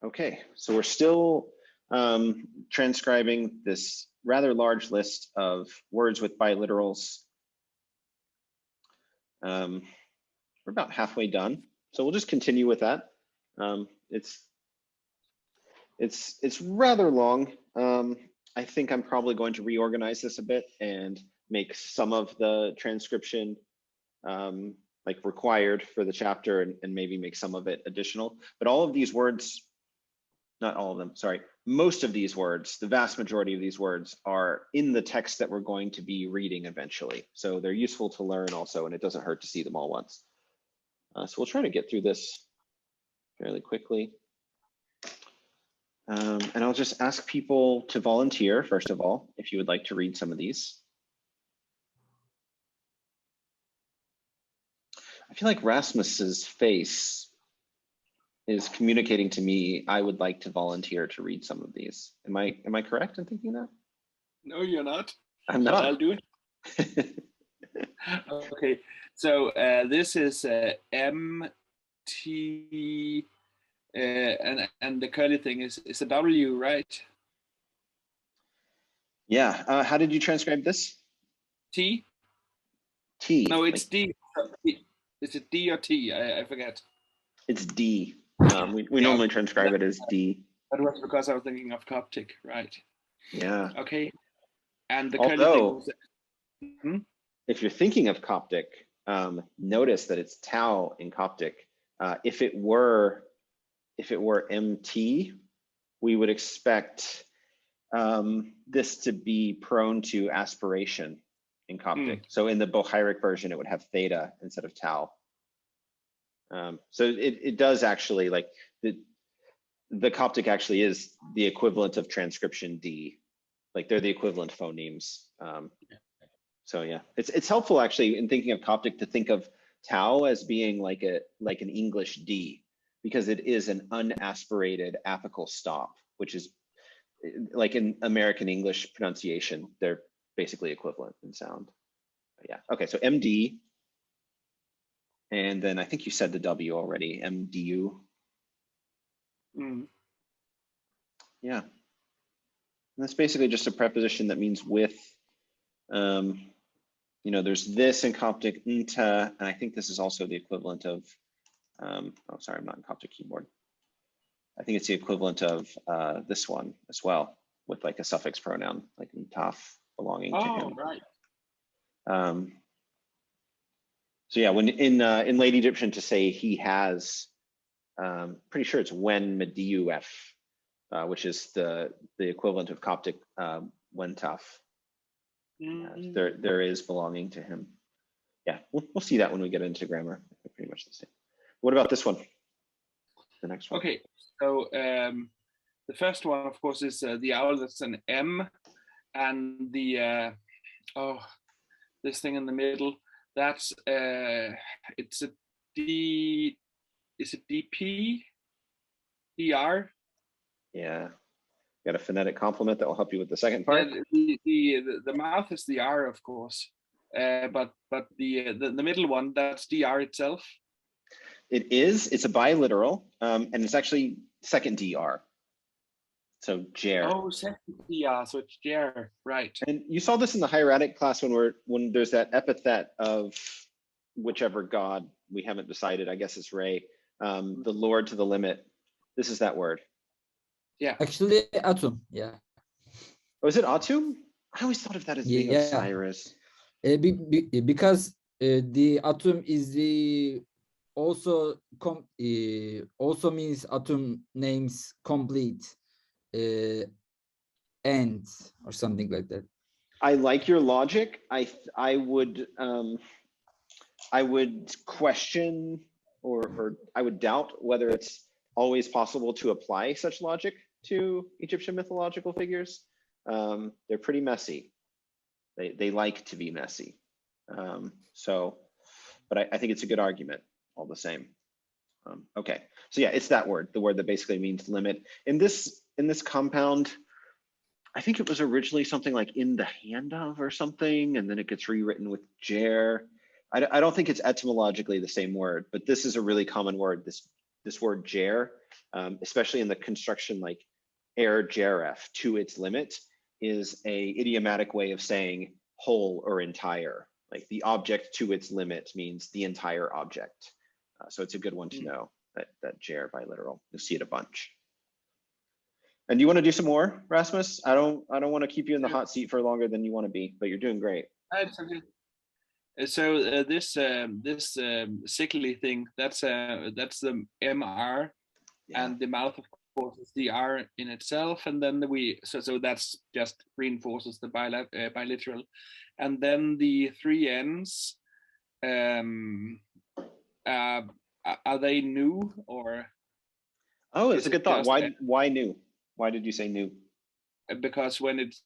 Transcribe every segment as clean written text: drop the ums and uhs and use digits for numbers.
Okay, so we're still transcribing this rather large list of words with biliterals. We're about halfway done, so we'll just continue with that. It's rather long. I think I'm probably going to reorganize this a bit and make some of the transcription like required for the chapter and maybe make some of it additional. But all of these words, not all of them, sorry, most of these words, the vast majority of these words are in the text that we're going to be reading eventually. So they're useful to learn also, and it doesn't hurt to see them all once. So we'll try to get through this fairly quickly. And I'll just ask people to volunteer, first of all, if you would like to read some of these. I feel like Rasmus's face is communicating to me, I would like to volunteer to read some of these. Am I correct in thinking that? No, you're not. I'm not. I'll do it. Okay, so this is MT, and the curly thing is a W, right? Yeah. How did you transcribe this? T. T. No, it's like, D. Is it D or T? I forget. It's D. We normally transcribe it as D. That was because I was thinking of Coptic, right? Yeah. Okay. And the curly thing. If you're thinking of Coptic, notice that it's tau in Coptic. If it were MT, we would expect this to be prone to aspiration in Coptic. So in the Bohairic version, it would have theta instead of tau. So it does actually, like, the Coptic actually is the equivalent of transcription D. Like, they're the equivalent phonemes. So yeah, it's helpful actually in thinking of Coptic to think of tau as being like an English D, because it is an unaspirated apical stop, which is like in American English pronunciation, they're basically equivalent in sound. But yeah, okay, so MD. And then I think you said the W already, MDU. Yeah. And that's basically just a preposition that means with. You know, there's this in Coptic, nta, and I think this is also the equivalent of, oh, sorry, I'm not in Coptic keyboard. I think it's the equivalent of this one as well, with like a suffix pronoun, like ntaf belonging to him. Right. So yeah, when in Late Egyptian to say he has, pretty sure it's when mediuf, which is the equivalent of Coptic wentaf. There is belonging to him. Yeah, we'll see that when we get into grammar. They're pretty much the same. What about this one? The next one. Okay, so the first one, of course, is the owl. That's an M, and the this thing in the middle. That's it's a D. Is it DP? DR? Yeah. Got a phonetic complement that will help you with the second part. The mouth is the R, of course, but the middle one, that's DR itself. It is. It's a biliteral, and it's actually second DR. So jer. Oh, second DR. So it's jer, right? And you saw this in the hieratic class when there's that epithet of whichever god we haven't decided. I guess it's Ray, the Lord to the limit. This is that word. Yeah. Actually, Atum. Yeah. Oh, is it Atum? I always thought of that as being Osiris. Because the Atum is the also means Atum names complete end or something like that. I like your logic. I would question or I would doubt whether it's always possible to apply such logic to Egyptian mythological figures. They're pretty messy. They like to be messy. But I think it's a good argument all the same. Okay, so yeah, it's that word, the word that basically means limit. In this compound, I think it was originally something like in the hand of or something, and then it gets rewritten with jer. I don't think it's etymologically the same word, but this is a really common word, this this word ger, especially in the construction like geref, to its limit, is a idiomatic way of saying whole or entire. Like the object to its limit means the entire object. So it's a good one to know, that ger biliteral. You'll see it a bunch. And do you want to do some more, Rasmus? I don't want to keep you in the hot seat for longer than you want to be, but you're doing great. That's okay. So this sickly thing, that's the MR, Yeah. and the mouth, of course, is the R in itself, and then so that's just reinforces the biliteral, and then the three N's. Are they new, or? Oh, it's a good thought. Why new? Why did you say new? Because when it's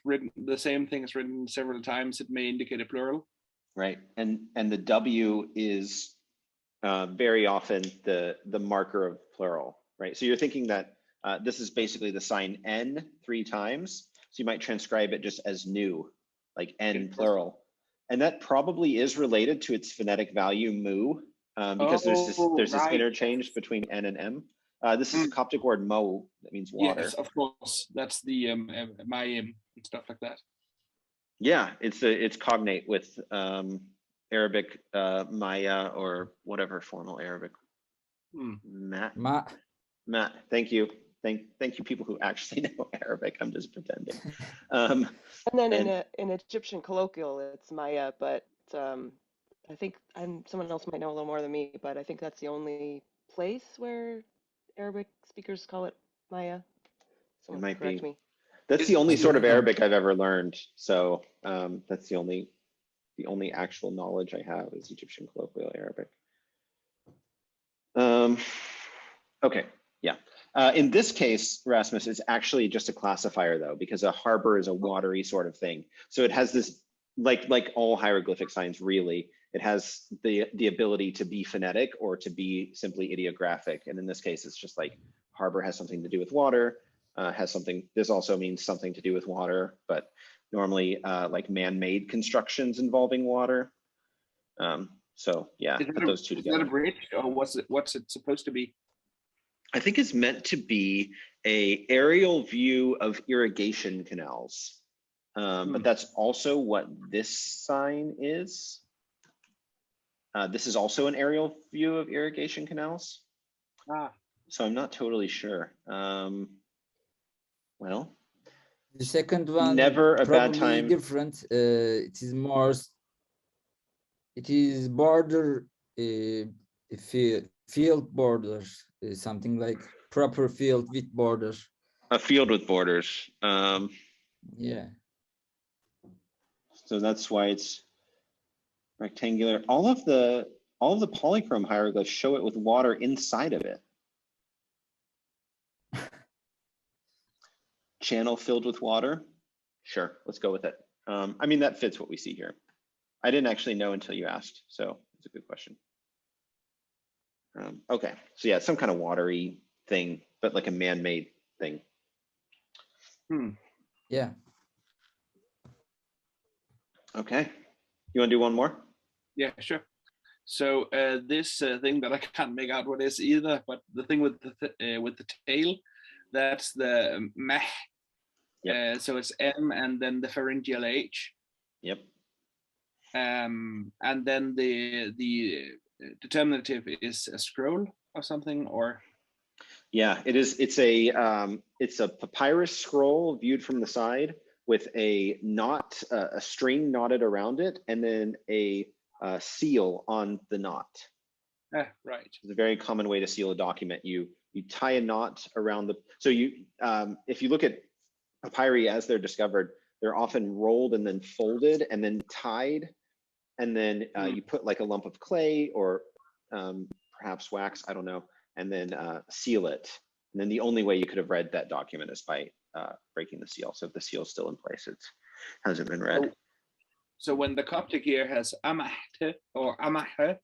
written, the same thing is written several times, it may indicate a plural. Right, and the W is very often the marker of plural, right? So you're thinking that this is basically the sign N 3 times. So you might transcribe it just as new, like N plural. And that probably is related to its phonetic value mu, because there's this interchange between N and M. This is a Coptic word mo, that means water. Yes, of course. That's the mayim and stuff like that. Yeah, it's cognate with Arabic Maya, or whatever formal Arabic. Matt, thank you. Thank you, people who actually know Arabic. I'm just pretending. And then in Egyptian colloquial, it's Maya, but I think someone else might know a little more than me, but I think that's the only place where Arabic speakers call it Maya. Someone might correct be. me. That's the only sort of Arabic I've ever learned. So that's the only actual knowledge I have is Egyptian colloquial Arabic. Okay, yeah. In this case, Rasmus, it's actually just a classifier though, because a harbor is a watery sort of thing. So it has this, like all hieroglyphic signs, really, it has the ability to be phonetic or to be simply ideographic. And in this case, it's just like harbor has something to do with water, this also means something to do with water, but normally like man-made constructions involving water. So yeah, put those two together. Is that a bridge, or what's it supposed to be? I think it's meant to be an aerial view of irrigation canals. But that's also what this sign is. This is also an aerial view of irrigation canals. So I'm not totally sure. Well, the second one never a bad probably time. Different. It is more. It is border, field borders, something like proper field with borders. A field with borders. Yeah. So that's why it's rectangular. All of the polychrome hieroglyphs show it with water inside of it. Channel filled with water. Sure, let's go with it. I mean, that fits what we see here. I didn't actually know until you asked, so it's a good question. Okay, so yeah, some kind of watery thing, but like a man-made thing. Yeah. Okay, you want to do one more? Yeah, sure. So this thing that I can't make out what is either, but the thing with the tail, that's the meh. Yep. So it's M and then the pharyngeal H. Yep. And then the determinative is a scroll or something, or? Yeah, it is. It's a papyrus scroll viewed from the side with a knot, a string knotted around it, and then a seal on the knot. Right. It's a very common way to seal a document. You tie a knot around the. So if you look at papyri as they're discovered, they're often rolled and then folded and then tied, and then you put like a lump of clay or perhaps wax, I don't know, and then seal it. And then the only way you could have read that document is by breaking the seal. So if the seal is still in place, it hasn't been read. So when the Coptic here has amahte or amahe,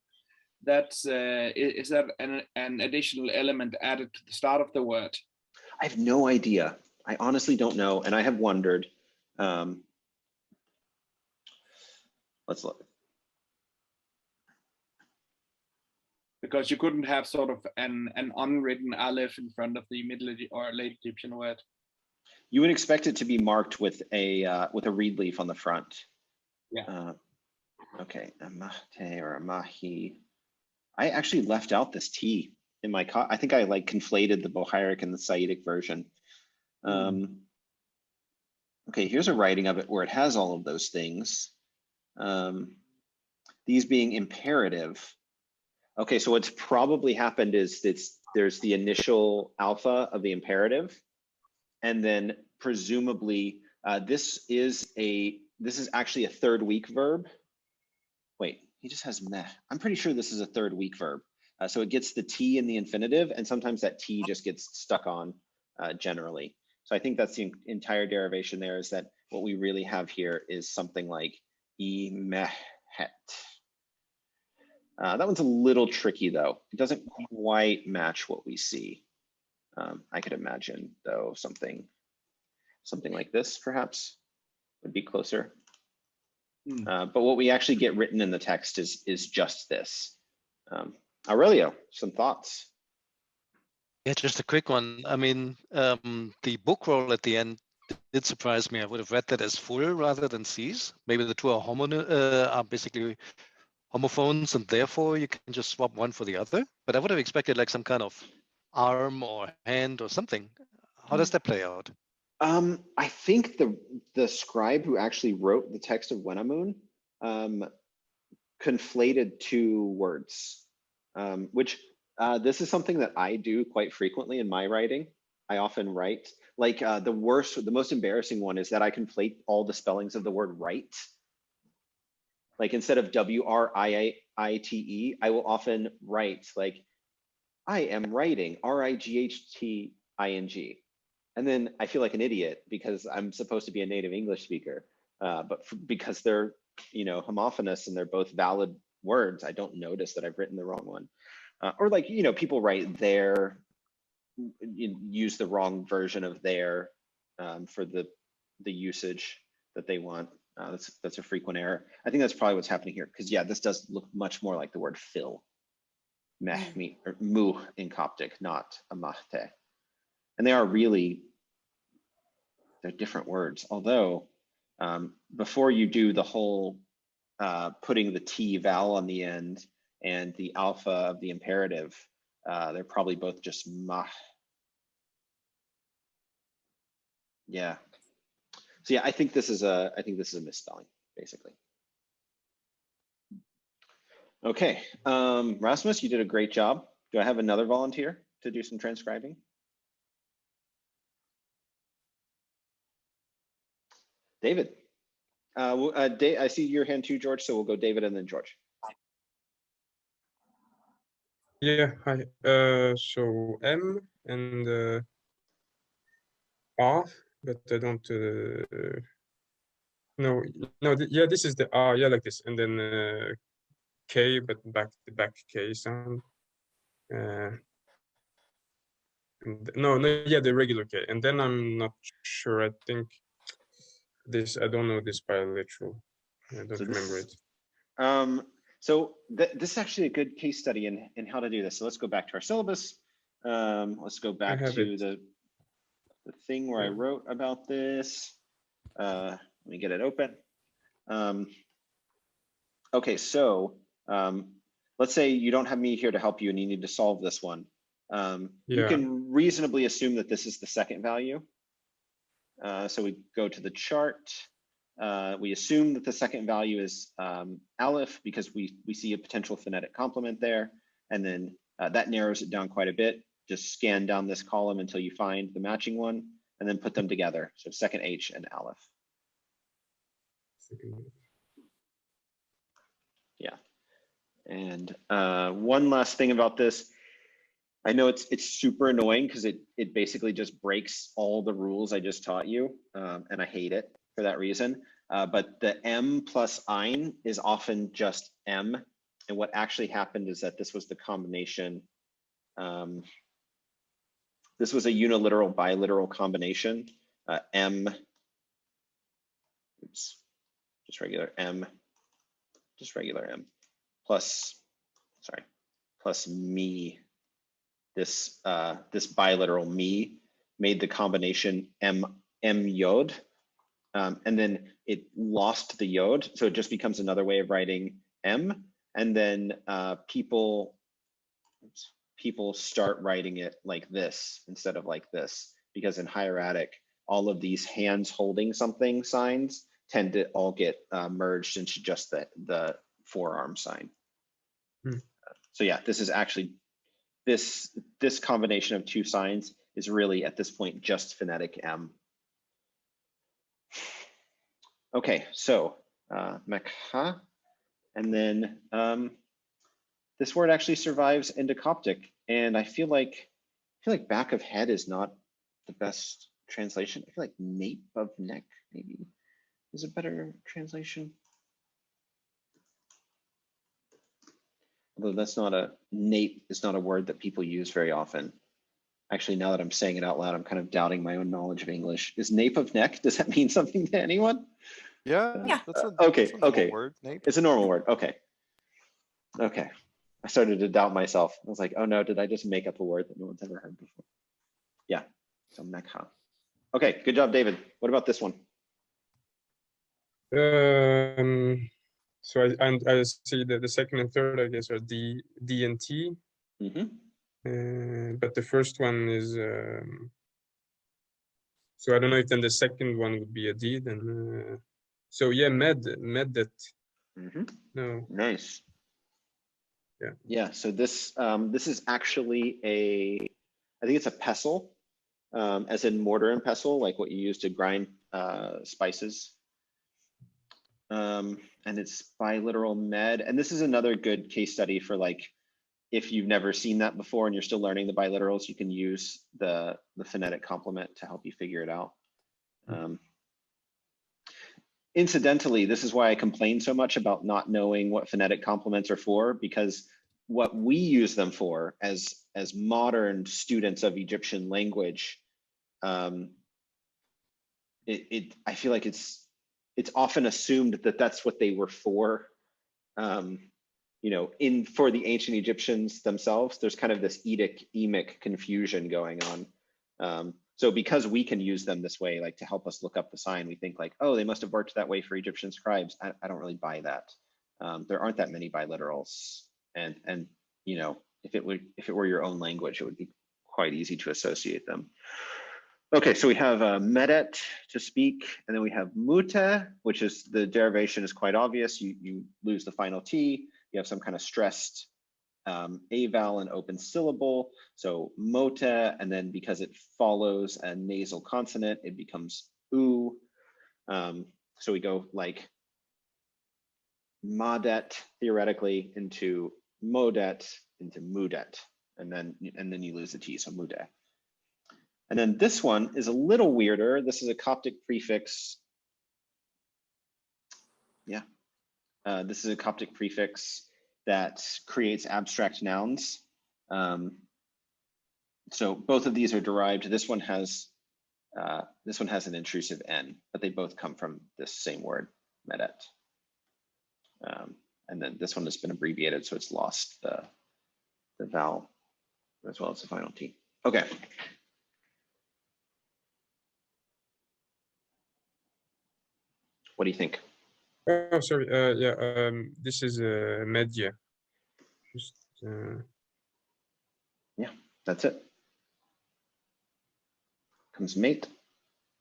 that's is that an additional element added to the start of the word? I have no idea. I honestly don't know, and I have wondered. Let's look. because you couldn't have sort of an unwritten aleph in front of the Middle or Late Egyptian word. You would expect it to be marked with a reed leaf on the front. Yeah. Okay, amahte or amahi. I actually left out this T in my, I think I like conflated the Bohairic and the Saitic version. Okay, here's a writing of it where it has all of those things. These being imperative. Okay, so what's probably happened is there's the initial alpha of the imperative, and then presumably this is actually a third weak verb. Wait, he just has meh. I'm pretty sure this is a third weak verb. So it gets the T in the infinitive, and sometimes that T just gets stuck on generally. So I think that's the entire derivation there, is that what we really have here is something like e mehet. That one's a little tricky though. It doesn't quite match what we see. I could imagine though something like this perhaps would be closer. But what we actually get written in the text is just this. Aurelio, some thoughts? Yeah, just a quick one. I mean, the book roll at the end did surprise me. I would have read that as full rather than C's. Maybe the two are basically homophones, and therefore you can just swap one for the other. But I would have expected like some kind of arm or hand or something. How does that play out? I think the scribe who actually wrote the text of Wenamun conflated two words, which this is something that I do quite frequently in my writing. I often write like the most embarrassing one is that I conflate all the spellings of the word right. Like instead of W-R-I-I-T-E, I will often write like, I am writing R-I-G-H-T-I-N-G. And then I feel like an idiot because I'm supposed to be a native English speaker, but because they're, homophonous and they're both valid words, I don't notice that I've written the wrong one. Or like, people write there, use the wrong version of there for the usage that they want. That's a frequent error. I think that's probably what's happening here, because yeah, this does look much more like the word fill, meh, or mu in Coptic, not amahte. And they are really, they're different words. Although before you do the whole putting the T vowel on the end and the alpha of the imperative, they're probably both just mah. Yeah. So yeah, I think this is a misspelling, basically. Okay, Rasmus, you did a great job. Do I have another volunteer to do some transcribing? David. I see your hand too, George, so we'll go David and then George. Yeah, hi. So M and R, but I don't. No, yeah, this is the R, yeah, like this, and then K, but back K sound. No, yeah, the regular K, and then I'm not sure. I think this. I don't know this biliteral. I don't remember it. So this is actually a good case study in how to do this. So let's go back to our syllabus. Let's go back to the thing where I wrote about this. Let me get it open. Okay, so let's say you don't have me here to help you and you need to solve this one. You can reasonably assume that this is the second value. So we go to the chart. We assume that the second value is aleph because we see a potential phonetic complement there. And then that narrows it down quite a bit. Just scan down this column until you find the matching one and then put them together. So second H and aleph. Yeah. And one last thing about this. I know it's super annoying because it basically just breaks all the rules I just taught you. And I hate it for that reason. But the M plus ein is often just M. And what actually happened is that this was the combination. This was a uniliteral biliteral combination. M, oops, just regular M plus, sorry, plus me, this biliteral me, made the combination m yod, and then it lost the yod, so it just becomes another way of writing m, and then people start writing it like this instead of like this, because in hieratic, all of these hands holding something signs tend to all get merged into just the forearm sign. So yeah, this is actually, this combination of two signs is really at this point just phonetic M. Okay, so Mekha, and then this word actually survives into Coptic, and I feel like back of head is not the best translation. I feel like nape of neck maybe is a better translation. Although that's not a, nape is not a word that people use very often. Actually, now that I'm saying it out loud, I'm kind of doubting my own knowledge of English. Is nape of neck, does that mean something to anyone? Yeah. That's a okay. normal word, nape. It's a normal word. Okay. Okay. I started to doubt myself. I was like, oh no, did I just make up a word that no one's ever heard before? Yeah. So mekha. Okay. Good job, David. What about this one? So I see that the second and third, I guess, are D and T. But the first one is, so I don't know if then the second one would be a D then. So yeah, medet. No. Nice. Yeah. Yeah. So this is actually I think it's a pestle, as in mortar and pestle, like what you use to grind spices. And it's biliteral med. And this is another good case study for like, if you've never seen that before and you're still learning the biliterals, you can use the phonetic complement to help you figure it out. Incidentally, this is why I complain so much about not knowing what phonetic complements are for, because what we use them for as modern students of Egyptian language, I feel like it's often assumed that that's what they were for. You know, for the ancient Egyptians themselves, there's kind of this emic confusion going on. So because we can use them this way, like to help us look up the sign, we think like, oh, they must have worked that way for Egyptian scribes. I don't really buy that. There aren't that many biliterals, and you know, if it were your own language, it would be quite easy to associate them. Okay, so we have medet, to speak, and then we have mute, which is, the derivation is quite obvious. You lose the final T, you have some kind of stressed A vowel and open syllable. So mote, and then because it follows a nasal consonant, it becomes oo. So we go like madet theoretically into modet into mudet, and then you lose the T, so mude. And then this one is a little weirder. This is a Coptic prefix. Yeah, this is a Coptic prefix that creates abstract nouns. So both of these are derived. This one has an intrusive N, but they both come from this same word, medet. And then this one has been abbreviated, so it's lost the vowel as well as the final T. Okay. What do you think? Oh, sorry. Yeah. This is media. Just. Yeah, that's it. Comes mate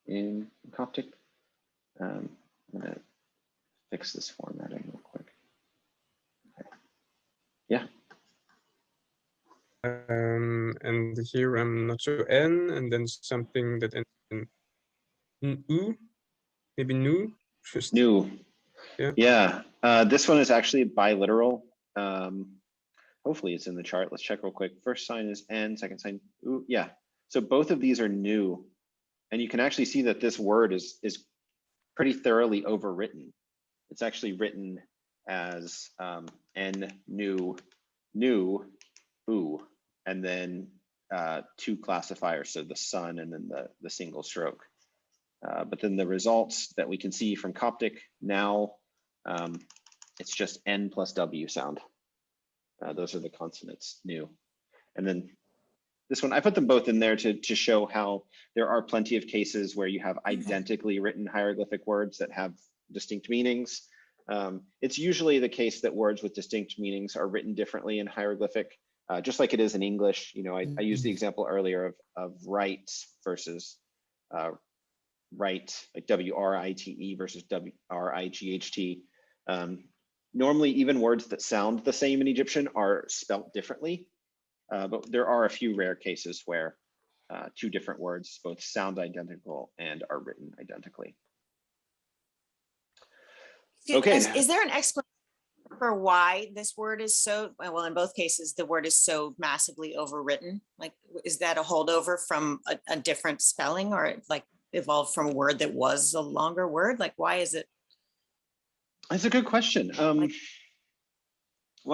in Coptic. I'm gonna fix this formatting real quick. Okay. Yeah. And here I'm not sure. N, and then something that ends in U, maybe nu. Just. New. Yeah. This one is actually biliteral. Hopefully it's in the chart. Let's check real quick. First sign is N, second sign U. Yeah. So both of these are new, and you can actually see that this word is pretty thoroughly overwritten. It's actually written as N new U, and then two classifiers, so the sun and then the single stroke. But then the results that we can see from Coptic now, it's just N plus W sound. Those are the consonants, new. And then this one, I put them both in there to show how there are plenty of cases where you have identically written hieroglyphic words that have distinct meanings. It's usually the case that words with distinct meanings are written differently in hieroglyphic, just like it is in English. You know, I used the example earlier of right versus right, like W-R-I-T-E versus W-R-I-G-H-T. Normally, even words that sound the same in Egyptian are spelt differently, but there are a few rare cases where two different words both sound identical and are written identically. Okay. Is there an explanation for why this word is so, well, in both cases, the word is so massively overwritten? Like, is that a holdover from a different spelling, or like evolved from a word that was a longer word? Like, why is it? That's a good question. Well,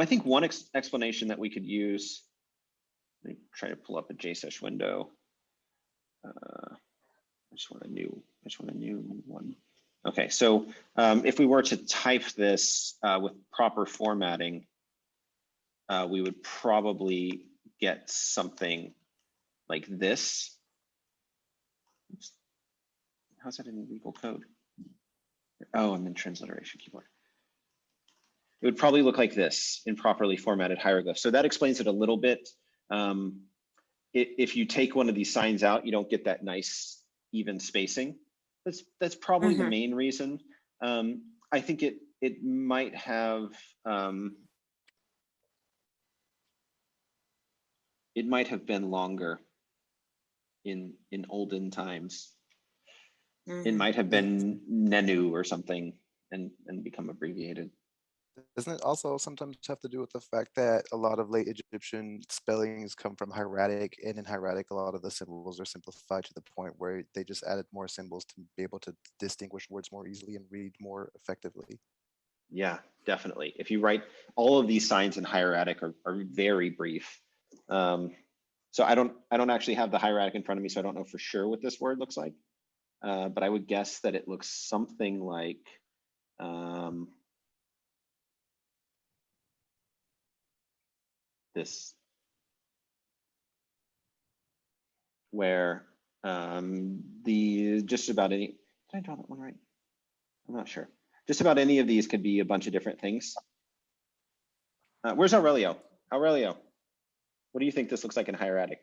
I think one explanation that we could use, let me try to pull up a JSesh window. I just want a new one. Okay, so if we were to type this with proper formatting, we would probably get something like this. Oops. How's that in legal code? Oh, I'm in transliteration keyboard. It would probably look like this in properly formatted hieroglyphs. So that explains it a little bit. If you take one of these signs out, you don't get that nice even spacing. That's probably the main reason. I think it might have been longer in olden times. It might have been Nenu or something and become abbreviated. Doesn't it also sometimes have to do with the fact that a lot of late Egyptian spellings come from hieratic, and in hieratic, a lot of the symbols are simplified to the point where they just added more symbols to be able to distinguish words more easily and read more effectively? Yeah, definitely. If you write all of these signs in hieratic are very brief. So I don't actually have the hieratic in front of me, so I don't know for sure what this word looks like. But I would guess that it looks something like this, where just about any, did I draw that one right? I'm not sure. Just about any of these could be a bunch of different things. Where's Aurelio? Aurelio, what do you think this looks like in hieratic?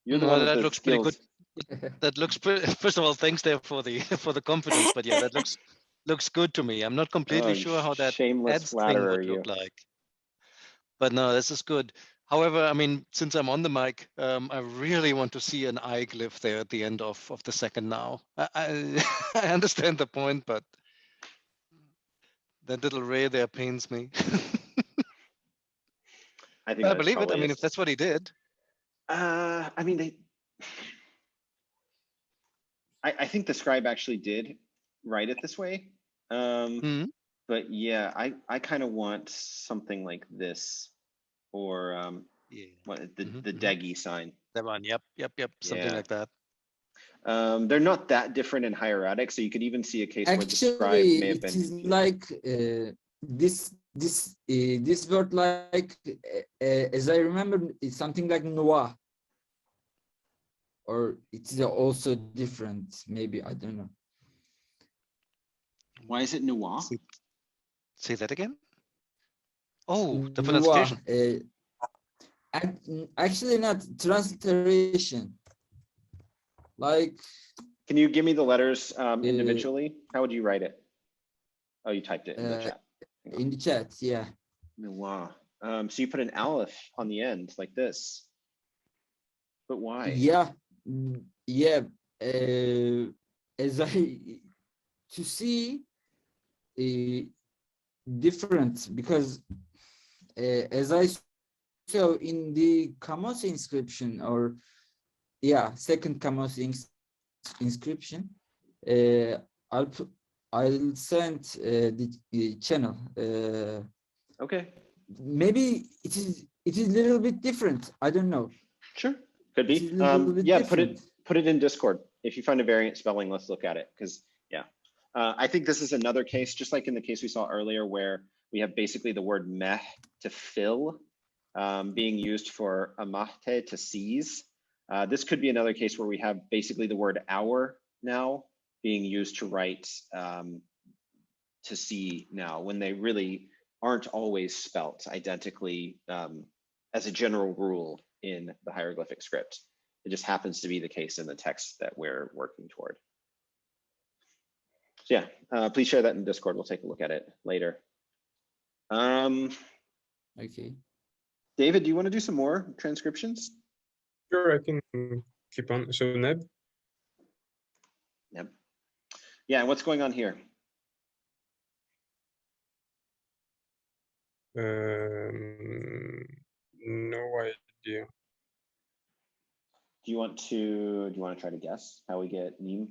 You're the one with that the looks skills. pretty good. That looks pretty, first of all, thanks there for the confidence, but yeah, that looks good to me. I'm not completely sure how that shameless adds thing flatterer, would look like. But no, this is good. However, I mean, since I'm on the mic, I really want to see an I glyph there at the end of the second now. I understand the point, but that little ray there pains me. I think I believe it. I mean, is. if that's what he did. I mean, I think the scribe actually did write it this way. But yeah, I kind of want something like this, or the Degi sign. That one, yep, something like that. They're not that different in hieratic, so you could even see a case where the scribe may have been. It is like this word, like as I remember, it's something like noir, or it's also different. Maybe, I don't know. Why is it noir? Say that again. Oh, the pronunciation. Actually, not transliteration. Like, can you give me the letters individually? How would you write it? Oh, you typed it in the chat. In the chat, yeah. Noir. So you put an aleph on the end like this. But why? Yeah. As to see different, because as I saw in the Kamos inscription, or second Kamos inscription, I'll send the channel. Okay. Maybe it is a little bit different. I don't know. Sure, could be. Yeah, different. put it in Discord. If you find a variant spelling, let's look at it. Because I think this is another case, just like in the case we saw earlier, where we have basically the word meh to fill being used for amahte, to seize. This could be another case where we have basically the word hour now being used to write to see now, when they really aren't always spelt identically as a general rule in the hieroglyphic script. It just happens to be the case in the text that we're working toward. So yeah, please share that in Discord. We'll take a look at it later. Okay. David, do you want to do some more transcriptions? Sure, I can keep on. So Neb. Yep. Yeah, and what's going on here? No idea. Do you want to try to guess how we get Neem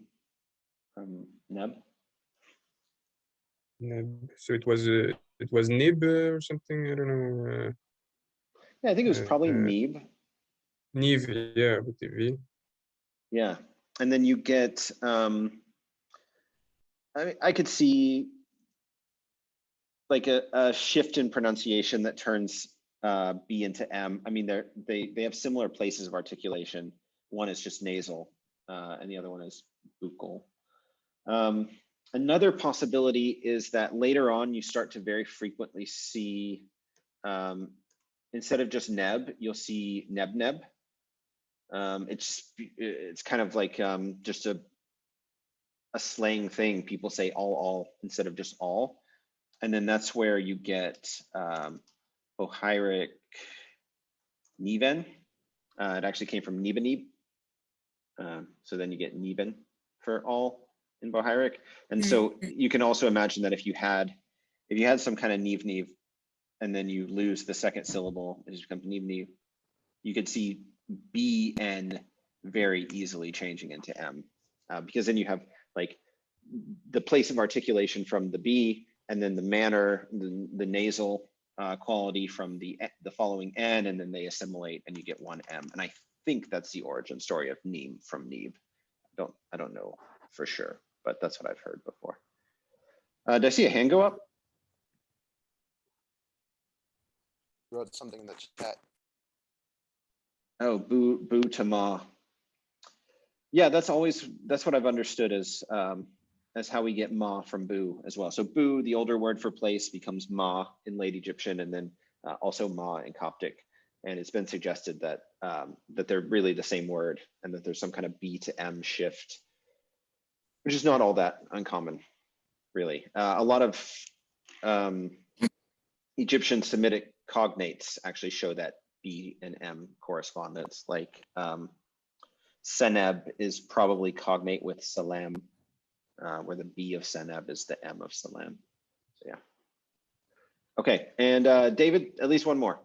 from Neb? Neb. So it was Nib or something. I don't know. Yeah, I think it was probably Neeb. Niv, yeah, with the V. Yeah, and then you get. I could see like a shift in pronunciation that turns B into M. I mean, they have similar places of articulation. One is just nasal, and the other one is buccal. Another possibility is that later on you start to very frequently see, instead of just neb, you'll see neb. It's kind of like just a slang thing. People say all instead of just all. And then that's where you get Bohairic Niven. It actually came from Nibenib. So then you get Niben for all in Bohairic. And so you can also imagine that if you had some kind of Niv, and then you lose the second syllable, it just becomes Niv, you could see BN very easily changing into M. Because then you have like the place of articulation from the B, and then the manner, the nasal quality from the following N, and then they assimilate and you get one M. And I think that's the origin story of Neem from Neeb. I don't know for sure, but that's what I've heard before. Did I see a hand go up? Wrote something in the chat. Oh, boo to ma. Yeah, that's what I've understood as how we get ma from boo as well. So boo, the older word for place, becomes ma in late Egyptian, and then also ma in Coptic. And it's been suggested that that they're really the same word, and that there's some kind of B to M shift, which is not all that uncommon, really. A lot of Egyptian Semitic cognates actually show that B and M correspondence. Like Seneb is probably cognate with Salam, where the B of Seneb is the M of Salam. So yeah. Okay, and David, at least one more.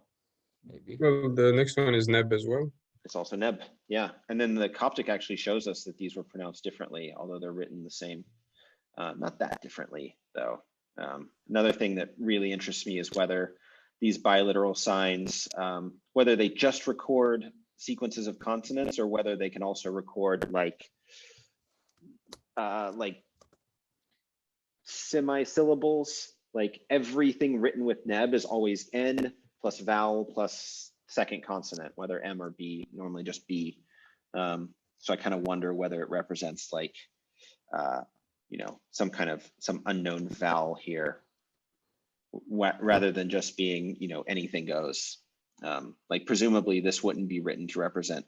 Maybe. Well, the next one is Neb as well. It's also Neb, yeah. And then the Coptic actually shows us that these were pronounced differently, although they're written the same. Not that differently, though. Another thing that really interests me is whether these biliteral signs, whether they just record sequences of consonants, or whether they can also record like semi-syllables. Like everything written with Neb is always N plus vowel plus second consonant, whether M or B, normally just B. So I kind of wonder whether it represents like, some unknown vowel here, rather than just being, anything goes. Like presumably this wouldn't be written to represent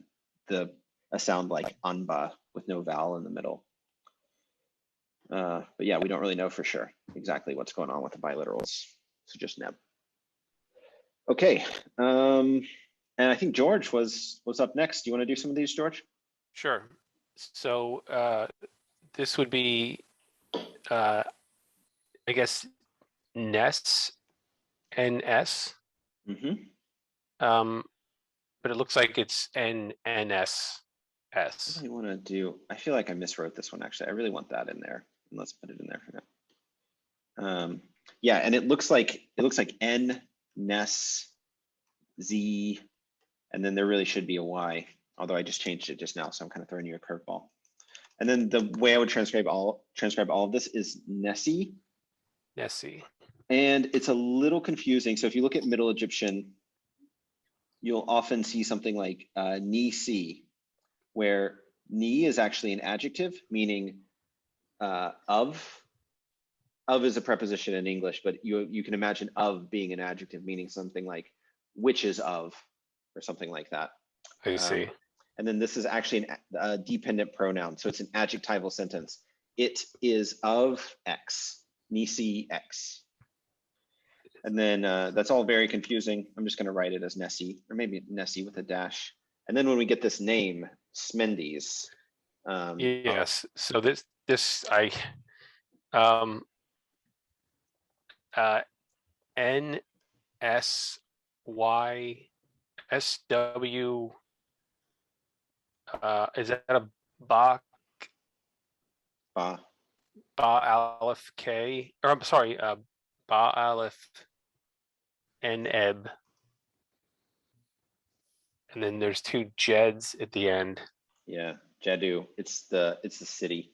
a sound like anba with no vowel in the middle. But yeah, we don't really know for sure exactly what's going on with the biliterals. So just Neb. Okay, and I think George was up next. Do you want to do some of these, George? Sure. So this would be, I guess, NES, NS. Mm-hmm. But it looks like it's NNSS. What do I want to do? I feel like I miswrote this one, actually. I really want that in there. And let's put it in there for now. Yeah, and it looks like N, Nes, Z, and then there really should be a Y, although I just changed it just now, so I'm kind of throwing you a curveball. And then the way I would transcribe all of this is Nessie. Nessie. And it's a little confusing. So if you look at Middle Egyptian, you'll often see something like ni-si, where ni is actually an adjective meaning of. Of is a preposition in English, but you can imagine of being an adjective meaning something like which is of, or something like that. I see. And then this is actually a dependent pronoun, so it's an adjectival sentence. It is of X, nisi X. And then that's all very confusing. I'm just going to write it as Nessie, or maybe Nessie with a dash. And then when we get this name, Smendes. Yes. So this N S Y S W. Is that a Ba Aleph K? Or I'm sorry, Ba Aleph Neb. And then there's two Jeds at the end. Yeah, Jadu. It's the city.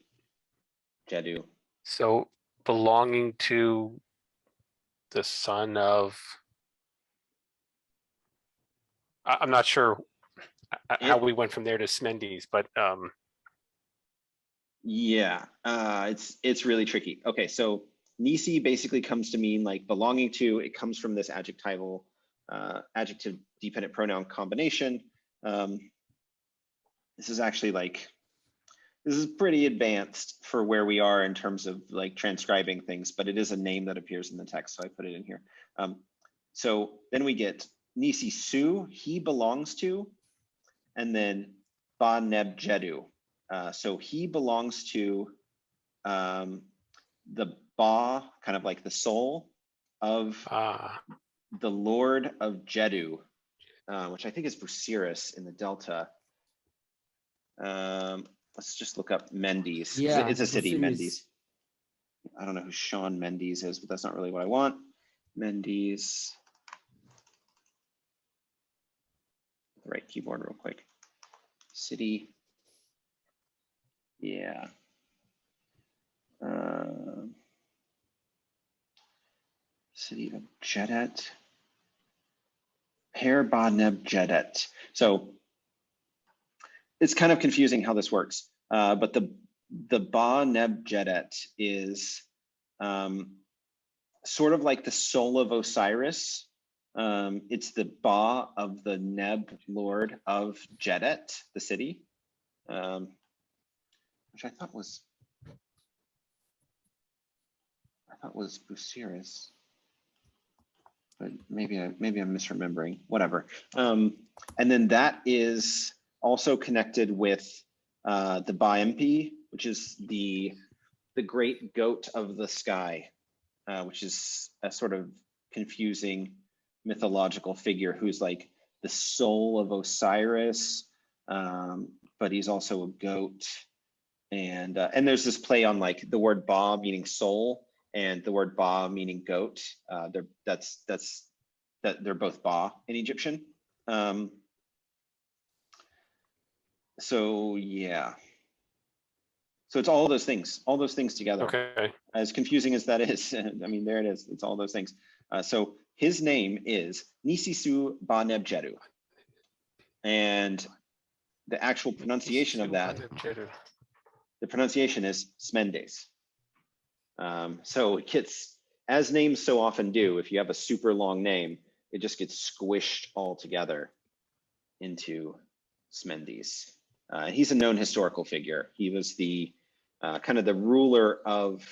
Jadu. So belonging to the son of. I'm not sure how we went from there to Smendes, but yeah, it's really tricky. Okay, so nisi basically comes to mean like belonging to. It comes from this adjectival adjective dependent pronoun combination. This is actually like, this is pretty advanced for where we are in terms of like transcribing things, but it is a name that appears in the text, so I put it in here. So then we get nisi su, he belongs to, and then ba neb jedu. So he belongs to the ba, kind of like the soul of the Lord of Jedu, which I think is Busiris in the Delta. Let's just look up Mendes. Yeah, it's a city, Busiris. Mendes. I don't know who Sean Mendes is, but that's not really what I want. Mendes. The right keyboard real quick. City. Yeah. City of Jedet. Per ba neb Jedet. So it's kind of confusing how this works, but the ba neb Jedet is sort of like the soul of Osiris. It's the ba of the Neb lord of Jedet, the city, which I thought was Busiris, but maybe I'm misremembering. Whatever. And then that is also connected with the Baempi, which is the great goat of the sky, which is a sort of confusing mythological figure who's like the soul of Osiris, but he's also a goat. And there's this play on like the word ba meaning soul and the word ba meaning goat. They're both ba in Egyptian. So yeah. So it's all those things together. okay. As confusing as that is, I mean, there it is. It's all those things. So his name is Nisisu Ba Neb Jedu. And the actual pronunciation of that, the pronunciation is Smendes. So it gets, as names so often do, if you have a super long name, it just gets squished all together into Smendes. He's a known historical figure. He was the kind of the ruler of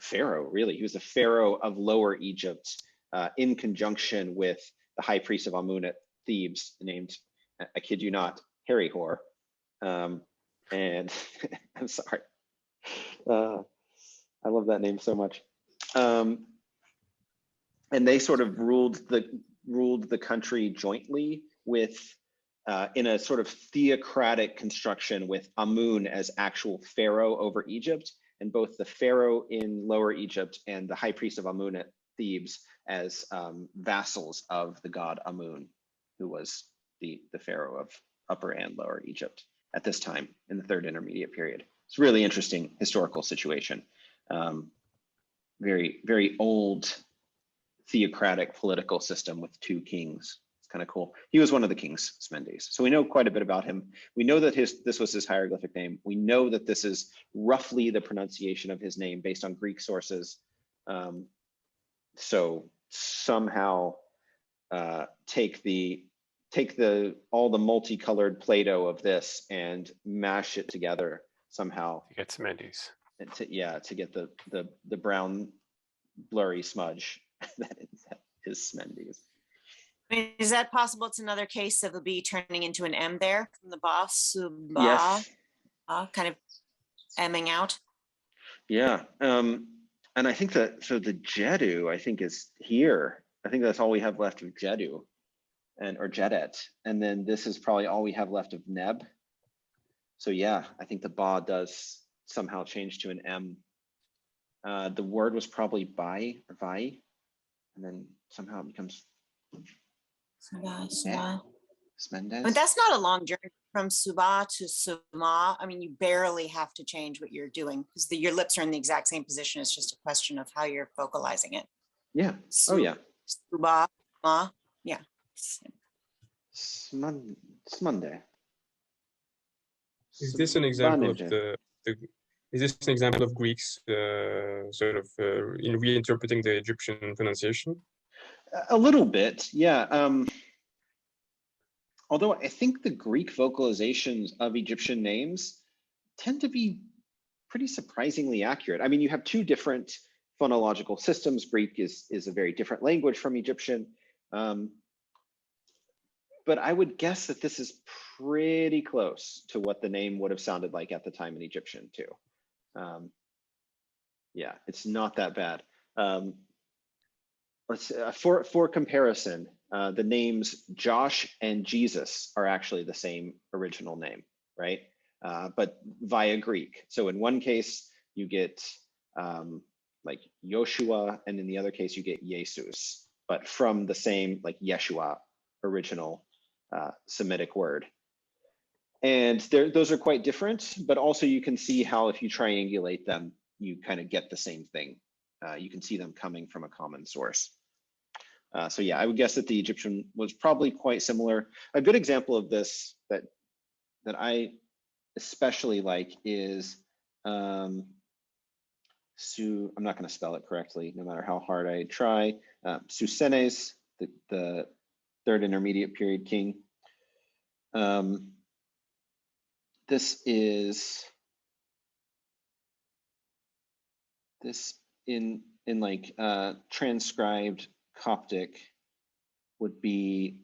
Pharaoh, really. He was the Pharaoh of Lower Egypt in conjunction with the high priest of Amun at Thebes, named, I kid you not, Herihor. And I'm sorry. I love that name so much. And they sort of ruled the country jointly with in a sort of theocratic construction with Amun as actual pharaoh over Egypt, and both the pharaoh in Lower Egypt and the high priest of Amun at Thebes as vassals of the god Amun, who was the pharaoh of Upper and Lower Egypt at this time in the Third Intermediate Period. It's a really interesting historical situation. Very, very old theocratic political system with two kings. It's kind of cool. He was one of the kings, Smendes. So we know quite a bit about him. We know that this was his hieroglyphic name. We know that this is roughly the pronunciation of his name based on Greek sources. So somehow take all the multicolored Play-Doh of this and mash it together somehow. You get Smendes. And to get the brown blurry smudge that is Smendes. I mean, is that possible? It's another case of a B turning into an M there from the boss, Yes. kind of emming out. Yeah. And I think that the Jedu, I think, is here. I think that's all we have left of Jedu or Jedet. And then this is probably all we have left of Neb. So yeah, I think the Ba does somehow change to an M. The word was probably Bai or Vai, and then somehow it becomes Smendes. But that's not a long journey from Suba to Suma. I mean, you barely have to change what you're doing because your lips are in the exact same position. It's just a question of how you're vocalizing it. Yeah. Oh yeah. Suba, Ma. Yeah. Smunde. Is this an example of Smanige. is this an example of Greeks sort of in reinterpreting the Egyptian pronunciation? A little bit, yeah. Although I think the Greek vocalizations of Egyptian names tend to be pretty surprisingly accurate. I mean, you have two different phonological systems. Greek is a very different language from Egyptian. But I would guess that this is pretty close to what the name would have sounded like at the time in Egyptian too. Yeah, it's not that bad. Let's for comparison, the names Josh and Jesus are actually the same original name, right? But via Greek. So in one case you get like Joshua, and in the other case you get Jesus, but from the same like Yeshua original Semitic word. And those are quite different, but also you can see how if you triangulate them, you kind of get the same thing. You can see them coming from a common source. So yeah, I would guess that the Egyptian was probably quite similar. A good example of this that I especially like is I'm not going to spell it correctly, no matter how hard I try. Susenes, the third intermediate period king. This in like transcribed Coptic would be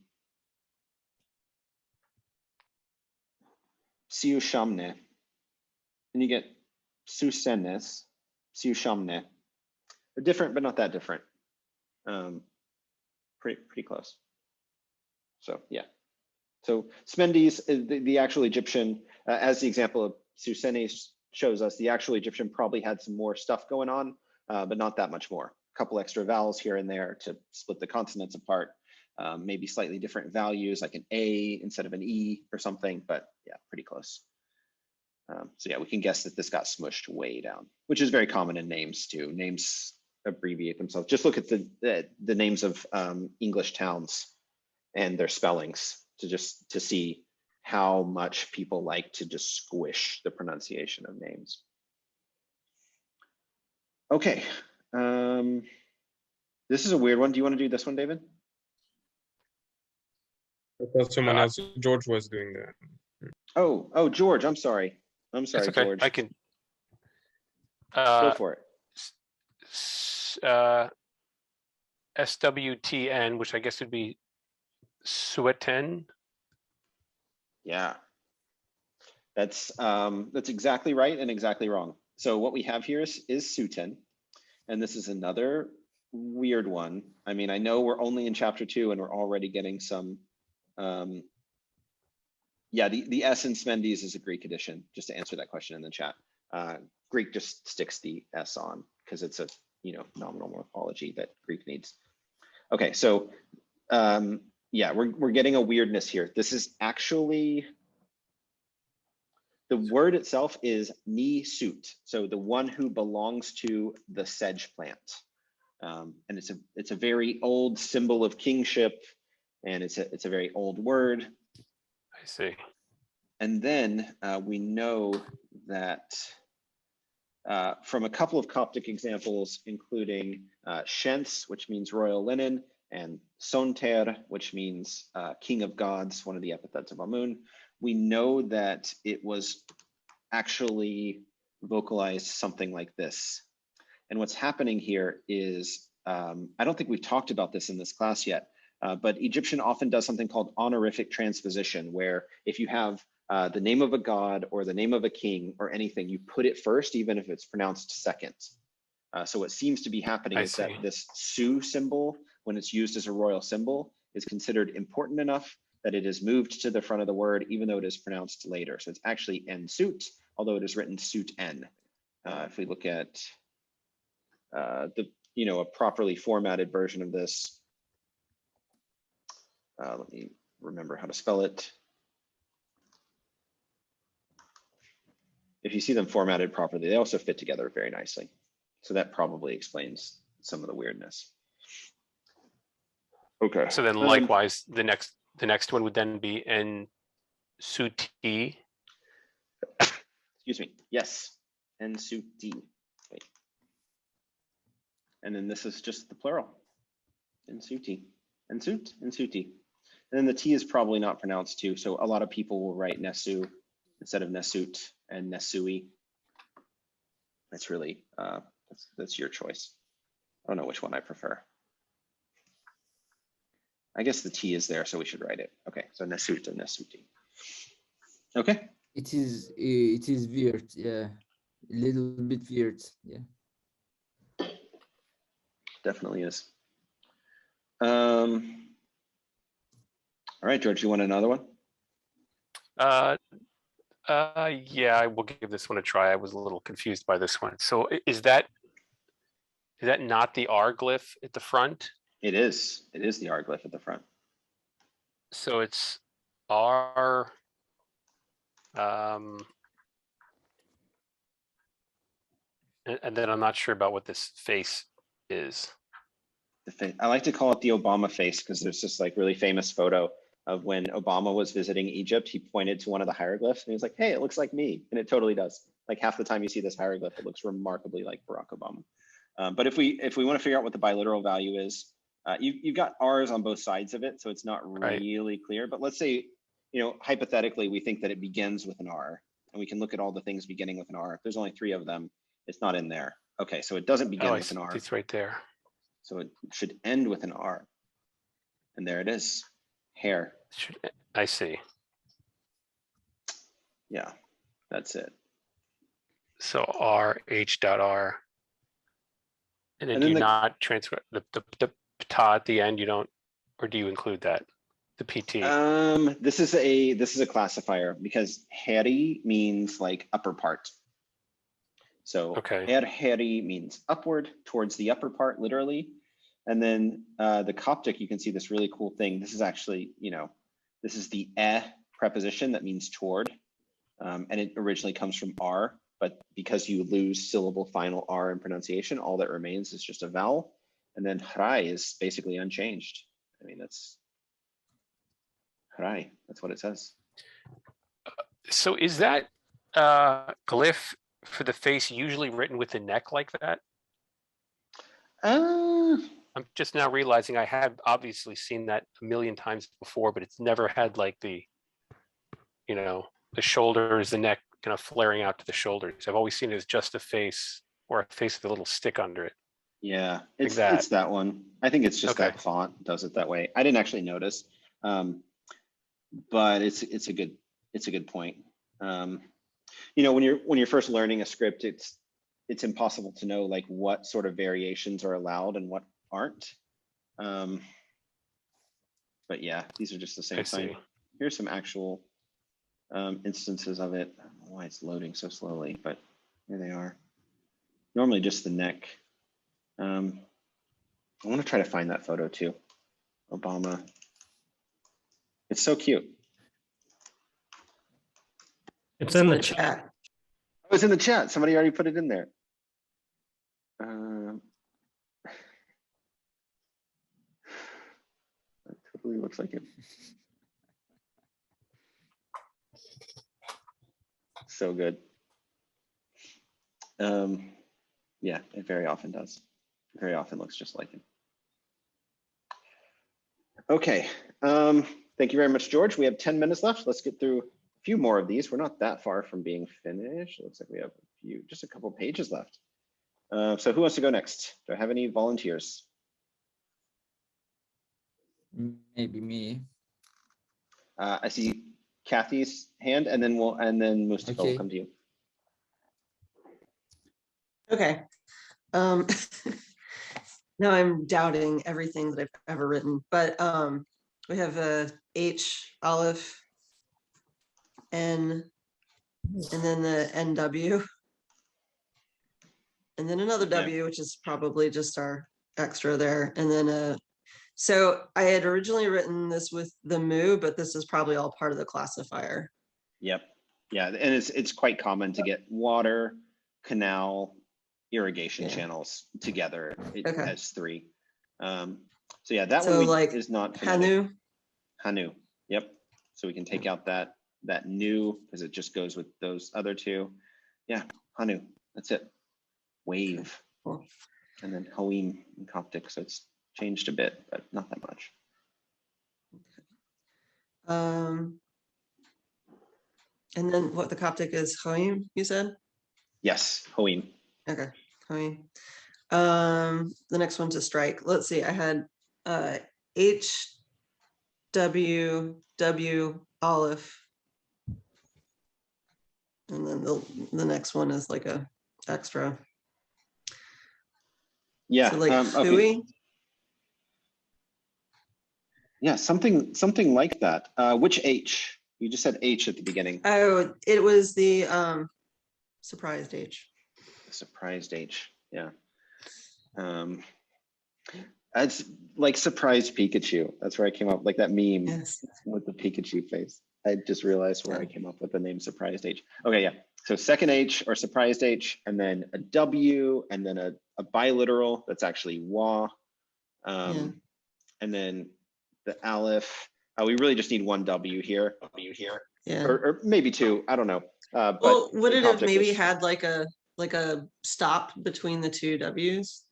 Siushamne, and you get Susenes, Siushamne. They're different, but not that different. Pretty close. So yeah. So Smendes, the actual Egyptian, as the example of Susenes shows us, the actual Egyptian probably had some more stuff going on, but not that much more. A couple extra vowels here and there to split the consonants apart. Maybe slightly different values, like an A instead of an E or something, but yeah, pretty close. So yeah, we can guess that this got smushed way down, which is very common in names too. Names abbreviate themselves. Just look at the names of English towns and their spellings to see how much people like to just squish the pronunciation of names. Okay, this is a weird one. Do you want to do this one, David? I thought someone else, George, was doing that. Oh, George, I'm sorry. That's okay. George. I can. Go for it. SWTN, which I guess would be Sueten. Yeah, that's exactly right and exactly wrong. So what we have here is Suten, and this is another weird one. I mean, I know we're only in chapter 2 and we're already getting some. Yeah, the S in Smendes is a Greek addition. Just to answer that question in the chat, Greek just sticks the S on because it's a nominal morphology that Greek needs. Okay, so yeah, we're getting a weirdness here. This is actually, the word itself is ni sut, so the one who belongs to the sedge plant, and it's a very old symbol of kingship. and it's a very old word. I see. And then we know that from a couple of Coptic examples, including Shents, which means royal linen, and Sonter, which means king of gods, one of the epithets of Amun, we know that it was actually vocalized something like this. And what's happening here is, I don't think we've talked about this in this class yet, but Egyptian often does something called honorific transposition, where if you have the name of a god or the name of a king or anything, you put it first, even if it's pronounced second. So what seems to be happening is that this su symbol, when it's used as a royal symbol, is considered important enough that it is moved to the front of the word, even though it is pronounced later. So it's actually en suit, although it is written suit en. If we look at a properly formatted version of this, let me remember how to spell it. If you see them formatted properly, they also fit together very nicely. So that probably explains some of the weirdness. Okay. So then likewise, the next one would then be en suti. Excuse me. Yes. En suti. Wait. And then this is just the plural. En suti. En sut. En suti. And then the T is probably not pronounced too. So a lot of people will write nesu instead of nesut and nesui. That's really, that's your choice. I don't know which one I prefer. I guess the T is there, so we should write it. Okay, so nesut and nesuti. Okay. It is weird, yeah. A little bit weird, yeah. Definitely is. All right, George, you want another one? Yeah, I will give this one a try. I was a little confused by this one. So is that not the R glyph at the front? It is. It is the R glyph at the front. So it's R. And then I'm not sure about what this face is. The face, I like to call it the Obama face because there's this like really famous photo of when Obama was visiting Egypt. He pointed to one of the hieroglyphs and he was like, "Hey, it looks like me," and it totally does. Like half the time you see this hieroglyph, it looks remarkably like Barack Obama. But if we want to figure out what the biliteral value is, you've got R's on both sides of it, so it's not really clear. But let's say, hypothetically, we think that it begins with an R, and we can look at all the things beginning with an R. If there's only 3 of them, it's not in there. Okay, so it doesn't begin with an R. It's right there. So it should end with an R. And there it is, hair. I see. Yeah, that's it. So R, H dot R. And then do you not transfer the pta at the end? You don't, or do you include that? The PT. This is a classifier because heri means like upper part. So heri means upward, towards the upper part, literally. And then the Coptic, you can see this really cool thing. This is actually, this is the preposition that means toward, and it originally comes from R. But because you lose syllable final R in pronunciation, all that remains is just a vowel. And then hrai is basically unchanged. I mean, that's hrai, that's what it says. So is that glyph for the face usually written with the neck like that? I'm just now realizing I have obviously seen that a million times before, but it's never had like the, the shoulders, the neck kind of flaring out to the shoulders. I've always seen it as just a face or a face with a little stick under it. Yeah, it's that one. I think it's just that font does it that way. I didn't actually notice, but it's a good point. When you're first learning a script, it's impossible to know like what sort of variations are allowed and what aren't. But yeah, these are just the same thing. Here's some actual instances of it. I don't know why it's loading so slowly, but here they are. Normally just the neck. I want to try to find that photo too. Obama. It's so cute. It's in the chat. Oh, it's in the chat. Somebody already put it in there. I Totally looks like it. So good. Yeah, it very often does. Very often looks just like it. Okay. Thank you very much, George. We have 10 minutes left. Let's get through a few more of these. We're not that far from being finished. It looks like we have just a couple pages left. So who wants to go next? Do I have any volunteers? Maybe me. I see Kathy's hand, and then Mustafa will come to you. Okay. Now I'm doubting everything that I've ever written, but we have a H, Aleph, N, and then the NW, and then another W, which is probably just our extra there, and then so I had originally written this with the mu, but this is probably all part of the classifier. Yep. Yeah, and it's quite common to get water, canal, irrigation channels together. It has three. So yeah, that So one like is not Hanu. Hanu. Yep. So we can take out that new because it just goes with those other two. Yeah, Hanu. That's it. Wave. Cool. And then Hoim in Coptic. So it's changed a bit, but not that much. And then what the Coptic is Hoim, you said? Yes, Hoim. Okay, Hoim. The next one's a strike. Let's see, I had H, W, W, Aleph. And then the next one is like a extra. Yeah. So like okay. Hui. Yeah, something like that. Which H? You just said H at the beginning. Oh, it was the surprised H. Surprised H. Yeah. It's like surprised Pikachu. That's where I came up, like that meme with the Pikachu face. I just realized where I came up with the name surprised H. Okay, yeah. So second H or surprised H, and then a W, and then a biliteral that's actually wa. And then the Aleph. We really just need one W here. Yeah. Or maybe two. I don't know. Well, But would it have Coptic maybe is- had like a stop between the two W's?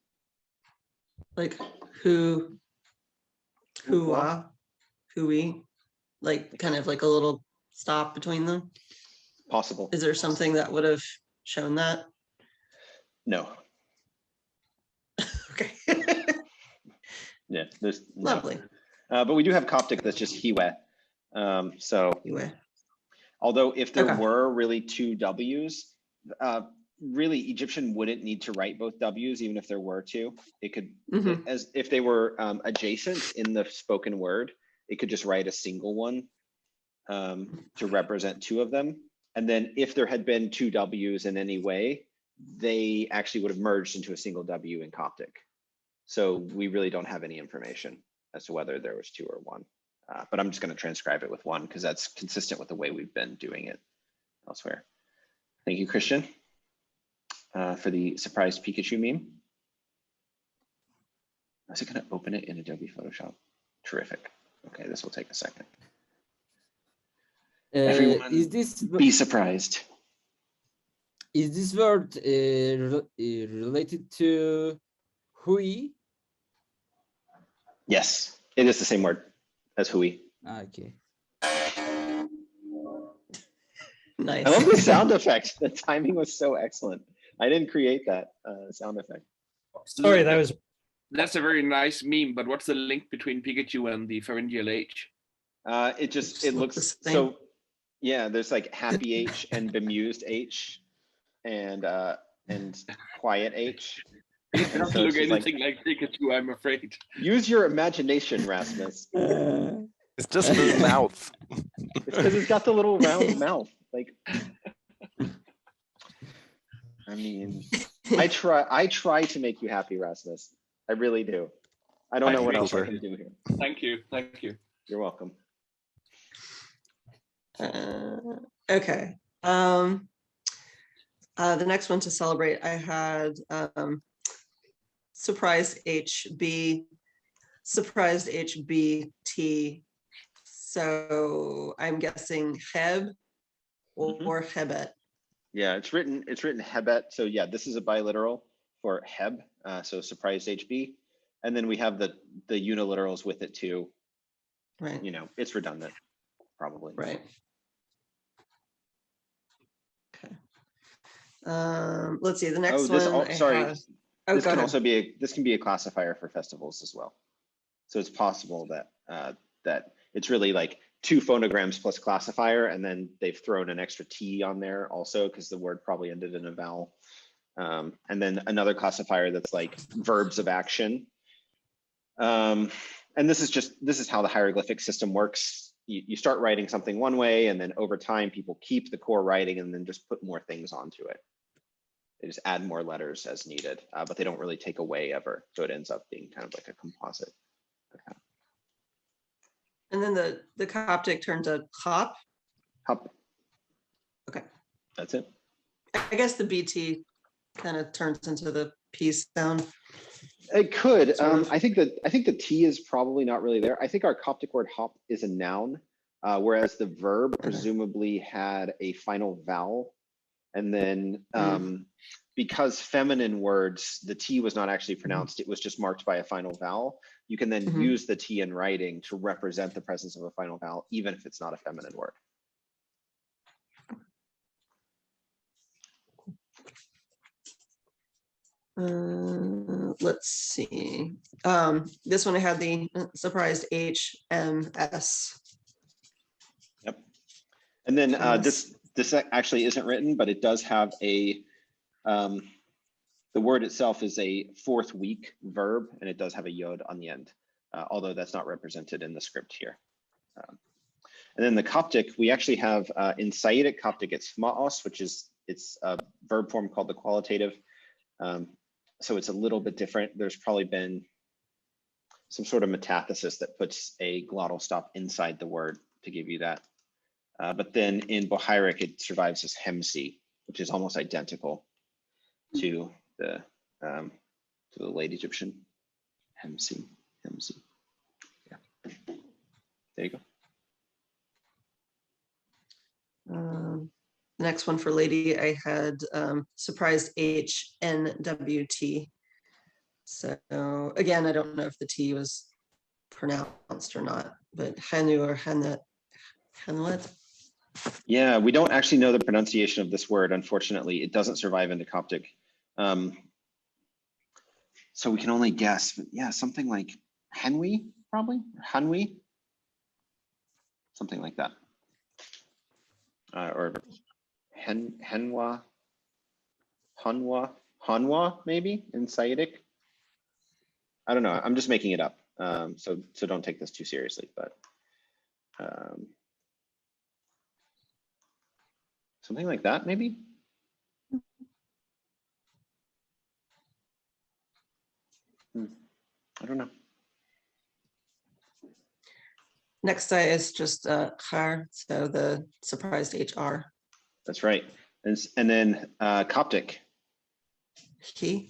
Like who, hua, hui, like kind of like a little stop between them? Possible. Is there something that would have shown that? No. Okay. Yeah, there's no. Lovely. But we do have Coptic that's just hiwe. So Hiwe. although if there Okay. were really two W's, really Egyptian wouldn't need to write both W's, even if there were two. It could, as if they were adjacent in the spoken word, it could just write a single one to represent two of them. And then if there had been two W's in any way, they actually would have merged into a single W in Coptic. So we really don't have any information as to whether there was two or one. But I'm just going to transcribe it with one because that's consistent with the way we've been doing it elsewhere. Thank you, Christian, for the surprised Pikachu meme. Is it going to open it in Adobe Photoshop? Terrific. Okay, this will take a second. Everyone, is this be surprised. Is this word related to hui? Yes, it is the same word as hui. Okay. Nice. I love the sound effect. The timing was so excellent. I didn't create that sound effect. Sorry, That's a very nice meme, but what's the link between Pikachu and the pharyngeal H? It looks so. Yeah, there's like happy H and bemused H, and quiet H. It doesn't So look it's just anything like Pikachu, I'm afraid. Use your imagination, Rasmus. It's just the mouth. It's because it's got the little round mouth. Like, I mean, I try to make you happy, Rasmus. I really do. I don't know what else I can do here. Thank you. You're welcome. Okay. The next one to celebrate, I had surprise HB surprised HBT. So I'm guessing Heb or Hebet. Yeah, it's written Hebet. So yeah, this is a biliteral for Heb. So surprised HB, and then we have the uniliterals with it too. Right. You know, it's redundant, probably. Right. Okay. Let's see. The next one. Sorry. This can also be a classifier for festivals as well. So it's possible that that it's really like 2 phonograms plus classifier, and then they've thrown an extra T on there also because the word probably ended in a vowel. And then another classifier that's like verbs of action. And this is how the hieroglyphic system works. You start writing something one way, and then over time people keep the core writing and then just put more things onto it. They just add more letters as needed, but they don't really take away ever. So it ends up being kind of like a composite. Okay. And then the Coptic turned to Hop. Hop. Okay. That's it. I guess the BT kind of turns into the P sound. It could. Sort of. I think the T is probably not really there. I think our Coptic word hop is a noun, whereas the verb presumably had a final vowel. And then because feminine words, the T was not actually pronounced, it was just marked by a final vowel. You can then use the T in writing to represent the presence of a final vowel, even if it's not a feminine word. Let's see. This one I had the surprised HMS. Yep. And then this actually isn't written, but it does have a, the word itself is a 4th week verb, and it does have a yod on the end, although that's not represented in the script here. And then the Coptic, we actually have in Saitic Coptic, it's maos, which is it's a verb form called the qualitative. So it's a little bit different. There's probably been some sort of metathesis that puts a glottal stop inside the word to give you that. But then in Bohairic, it survives as hemsi, which is almost identical to the late Egyptian hemsi. Yeah. There you go. Next one for lady, I had surprised HNWT. So again, I don't know if the T was pronounced or not, but Henu or Henuet. Yeah, we don't actually know the pronunciation of this word. Unfortunately, it doesn't survive into Coptic. So we can only guess, but yeah, something like Henwi, probably, Hanwi, something like that. Or Henwa, Hanwa, maybe in Saitic. I don't know. I'm just making it up. So don't take this too seriously, but something like that, maybe. I don't know. Next is just Char, so the surprised HR. That's right. And then Coptic. He.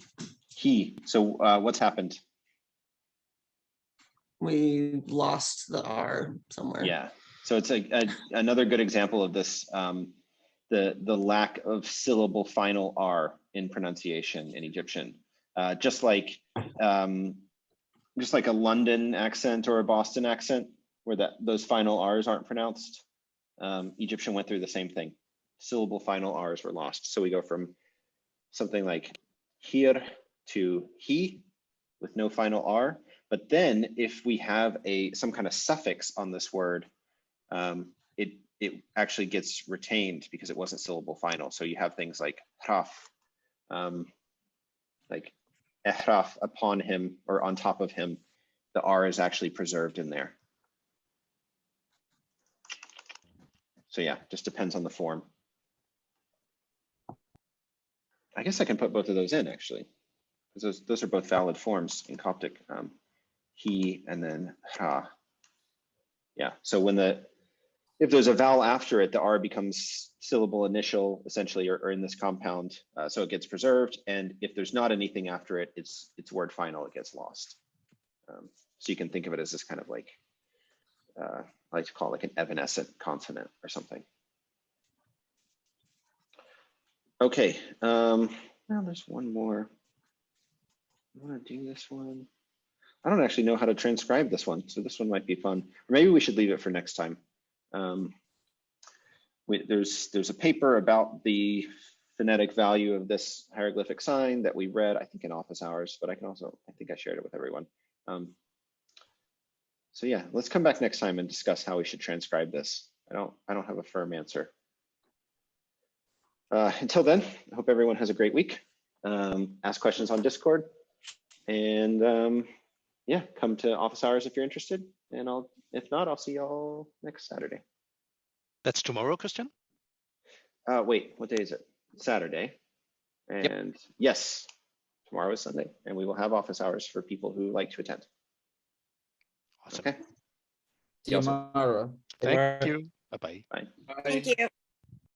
So what's happened? We lost the R somewhere. Yeah. So it's another good example of this, the lack of syllable final R in pronunciation in Egyptian. Just like a London accent or a Boston accent, where those final R's aren't pronounced. Egyptian went through the same thing. Syllable final R's were lost. So we go from something like here to he with no final R. But then if we have some kind of suffix on this word, it actually gets retained because it wasn't syllable final. So you have things like hraf, like ehraf, upon him or on top of him. The R is actually preserved in there. So yeah, just depends on the form. I guess I can put both of those in actually, because those are both valid forms in Coptic. He and then ha. Yeah, so if there's a vowel after it, the R becomes syllable initial essentially, or in this compound, so it gets preserved. And if there's not anything after it, it's word final, it gets lost. So you can think of it as this kind of like, I like to call it like an evanescent consonant or something. Okay, now there's one more. I want to do this one. I don't actually know how to transcribe this one, so this one might be fun. Or maybe we should leave it for next time. There's a paper about the phonetic value of this hieroglyphic sign that we read, I think in office hours, but I think I shared it with everyone. So yeah, let's come back next time and discuss how we should transcribe this. I don't have a firm answer. Until then, I hope everyone has a great week. Ask questions on Discord, and yeah, come to office hours if you're interested. And if not, I'll see y'all next Saturday. That's tomorrow, Christian? Wait, what day is it? Saturday. And yes, tomorrow is Sunday, and we will have office hours for people who like to attend. Awesome. Okay. See you tomorrow. Thank you. Bye-bye. Bye. Thank you.